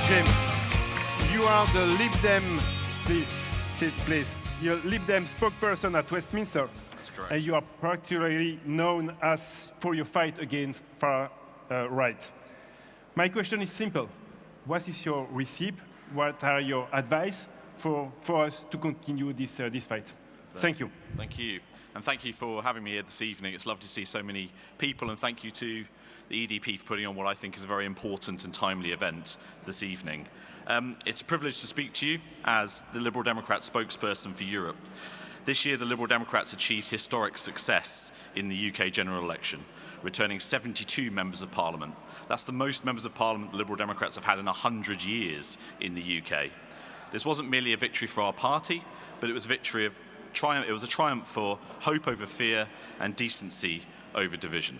James, you are the LibDem, please. You're LibDem spokesperson at Westminster. That's correct. And you are particularly known as for your fight against far right. My question is simple. What is your recipe? What are your advice for us to continue this fight? Thank you. Thank you. And thank you for having me here this evening. It's lovely to see so many people, and thank you to the EDP for putting on what I think is a very important and timely event this evening. It's a privilege to speak to you as the Liberal Democrat spokesperson for Europe. This year, the Liberal Democrats achieved historic success in the UK general election, returning 72 members of Parliament. That's the most members of Parliament the Liberal Democrats have had in 100 years in the UK. This wasn't merely a victory for our party, but it was a victory of triumph. It was a triumph for hope over fear and decency over division.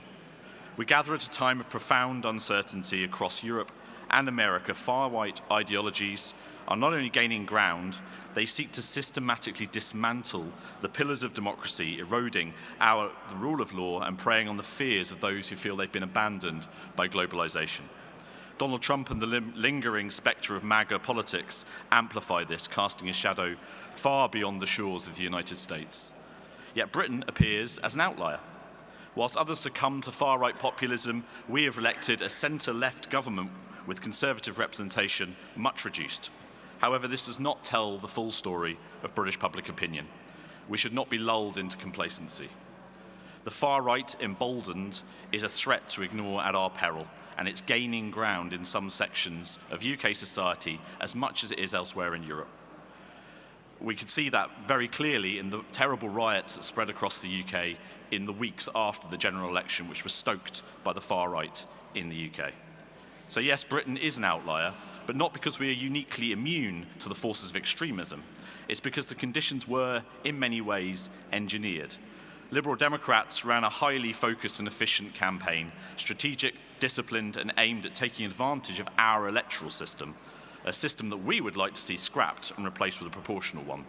We gather at a time of profound uncertainty across Europe and America. Far-right ideologies are not only gaining ground, they seek to systematically dismantle the pillars of democracy, eroding the rule of law and preying on the fears of those who feel they've been abandoned by globalization. Donald Trump and the lingering spectre of MAGA politics amplify this, casting a shadow far beyond the shores of the United States. Yet Britain appears as an outlier. Whilst others succumb to far-right populism, we have elected a centre-left government with Conservative representation much reduced. However, this does not tell the full story of British public opinion. We should not be lulled into complacency. The far-right, emboldened, is a threat to ignore at our peril, and it's gaining ground in some sections of UK society as much as it is elsewhere in Europe. We could see that very clearly in the terrible riots that spread across the UK in the weeks after the general election, which was stoked by the far right in the UK. So yes, Britain is an outlier, but not because we are uniquely immune to the forces of extremism. It's because the conditions were, in many ways, engineered. Liberal Democrats ran a highly focused and efficient campaign, strategic, disciplined, and aimed at taking advantage of our electoral system, a system that we would like to see scrapped and replaced with a proportional one.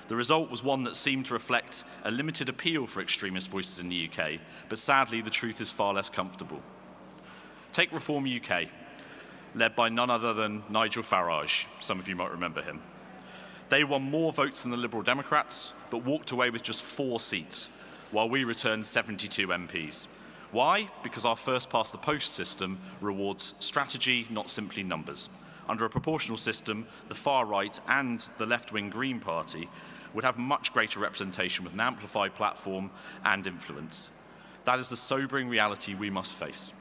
The result was one that seemed to reflect a limited appeal for extremist voices in the UK, but sadly the truth is far less comfortable. Take Reform UK, led by none other than Nigel Farage. Some of you might remember him. They won more votes than the Liberal Democrats, but walked away with just 4 seats, while we returned 72 MPs. Why? Because our first-past-the-post system rewards strategy, not simply numbers. Under a proportional system, the far right and the left-wing Green Party would have much greater representation with an amplified platform and influence. That is the sobering reality we must face.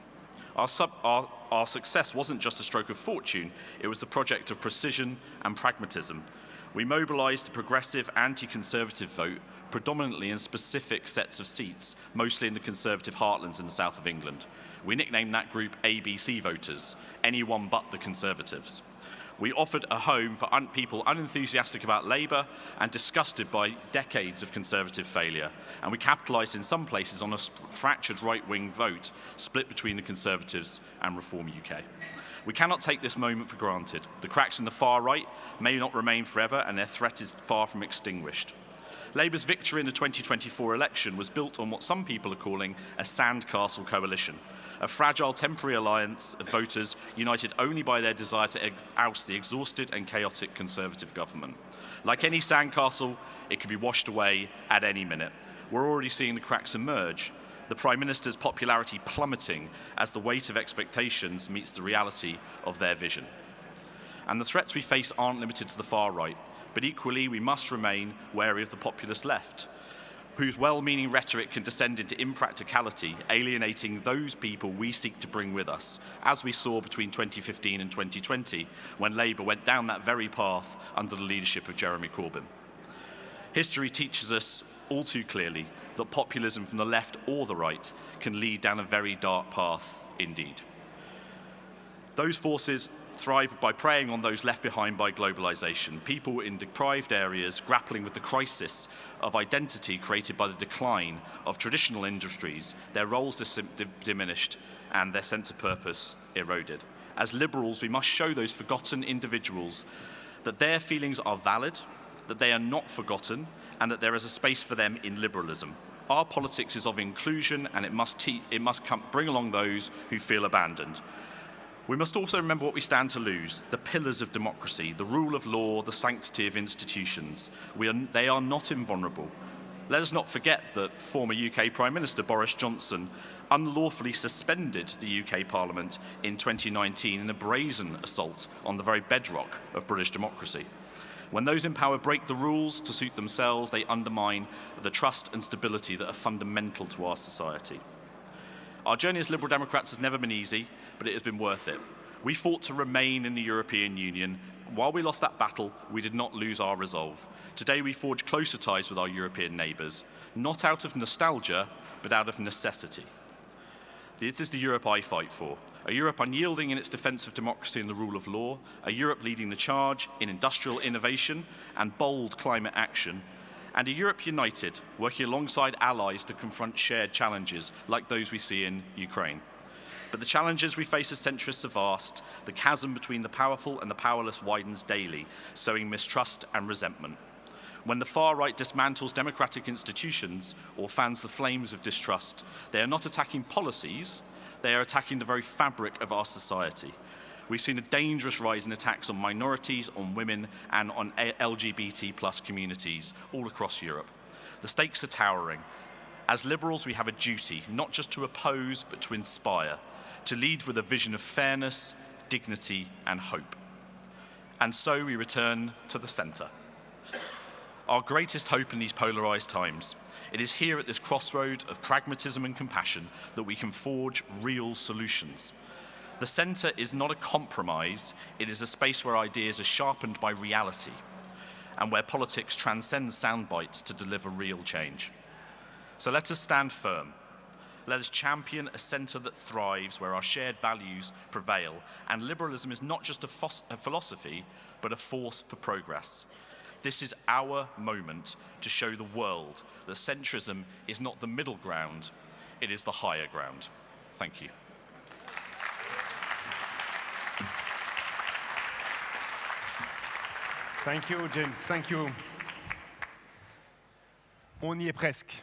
Our success wasn't just a stroke of fortune, it was the project of precision and pragmatism. We mobilised the progressive anti-conservative vote predominantly in specific sets of seats, mostly in the Conservative heartlands in the south of England. We nicknamed that group ABC voters, anyone but the Conservatives. We offered a home for people unenthusiastic about Labour and disgusted by decades of Conservative failure. And we capitalised in some places on a fractured right-wing vote split between the Conservatives and Reform UK. We cannot take this moment for granted. The cracks in the far right may not remain forever, and their threat is far from extinguished. Labour's victory in the 2024 election was built on what some people are calling a sandcastle coalition, a fragile temporary alliance of voters united only by their desire to oust the exhausted and chaotic Conservative government. Like any sandcastle, it could be washed away at any minute. We're already seeing the cracks emerge, the Prime Minister's popularity plummeting as the weight of expectations meets the reality of their vision. And the threats we face aren't limited to the far right, but equally we must remain wary of the populist left, whose well-meaning rhetoric can descend into impracticality, alienating those people we seek to bring with us, as we saw between 2015 and 2020, when Labour went down that very path under the leadership of Jeremy Corbyn. History teaches us all too clearly that populism from the left or the right can lead down a very dark path indeed. Those forces thrive by preying on those left behind by globalization, people in deprived areas grappling with the crisis of identity created by the decline of traditional industries, their roles diminished and their sense of purpose eroded. As liberals, we must show those forgotten individuals that their feelings are valid, that they are not forgotten, and that there is a space for them in liberalism. Our politics is of inclusion, and it must bring along those who feel abandoned. We must also remember what we stand to lose, the pillars of democracy, the rule of law, the sanctity of institutions. They are not invulnerable. Let us not forget that former UK Prime Minister Boris Johnson unlawfully suspended the UK Parliament in 2019 in a brazen assault on the very bedrock of British democracy. When those in power break the rules to suit themselves, they undermine the trust and stability that are fundamental to our society. Our journey as Liberal Democrats has never been easy, but it has been worth it. We fought to remain in the European Union. While we lost that battle, we did not lose our resolve. Today we forge closer ties with our European neighbours, not out of nostalgia, but out of necessity. This is the Europe I fight for, a Europe unyielding in its defence of democracy and the rule of law, a Europe leading the charge in industrial innovation and bold climate action, and a Europe united, working alongside allies to confront shared challenges like those we see in Ukraine. But the challenges we face as centrists are vast. The chasm between the powerful and the powerless widens daily, sowing mistrust and resentment. When the far right dismantles democratic institutions or fans the flames of distrust, they are not attacking policies, they are attacking the very fabric of our society. We've seen a dangerous rise in attacks on minorities, on women, and on LGBT+ communities all across Europe. The stakes are towering. As liberals, we have a duty, not just to oppose, but to inspire, to lead with a vision of fairness, dignity, and hope. And so we return to the centre. Our greatest hope in these polarised times. It is here at this crossroad of pragmatism and compassion that we can forge real solutions. The centre is not a compromise, it is a space where ideas are sharpened by reality and where politics transcends sound bites to deliver real change. So let us stand firm. Let us champion a centre that thrives, where our shared values prevail, and liberalism is not just a philosophy, but a force for progress. This is our moment to show the world that centrism is not the middle ground, it is the higher ground. Thank you. Thank you, James. Thank you. On y est presque.